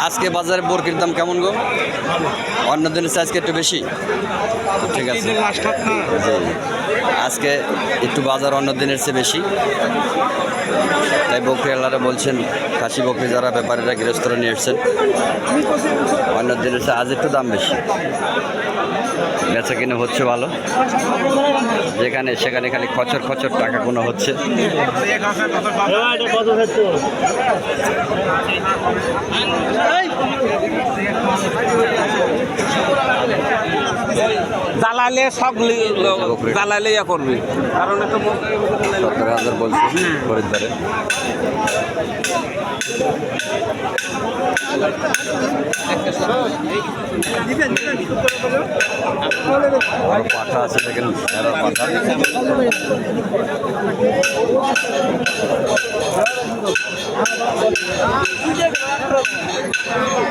আজকে বাজারে বরকির দাম কেমন গো? অন্য দিনের চেয়ে আজকে একটু বেশি। ঠিক আছে, জি, আজকে একটু বাজার অন্য দিনের চেয়ে বেশি, তাই বকরি আল্লাহরা বলছেন খাসি বকরি যারা ব্যাপারীরা গৃহস্থরা নিয়ে এসছেন অন্য দিনের চেয়ে আজ একটু দাম বেশি। বেচা কিনে হচ্ছে ভালো, যেখানে সেখানে খালি খচর খচর টাকা কোনো হচ্ছে। জ্বালালে সব জ্বালালে ইয়া করবি, কারণ এটা 17,000 বলছে খরিদ্দারে। আরো পাঠা আছে, দেখেন পাঠা।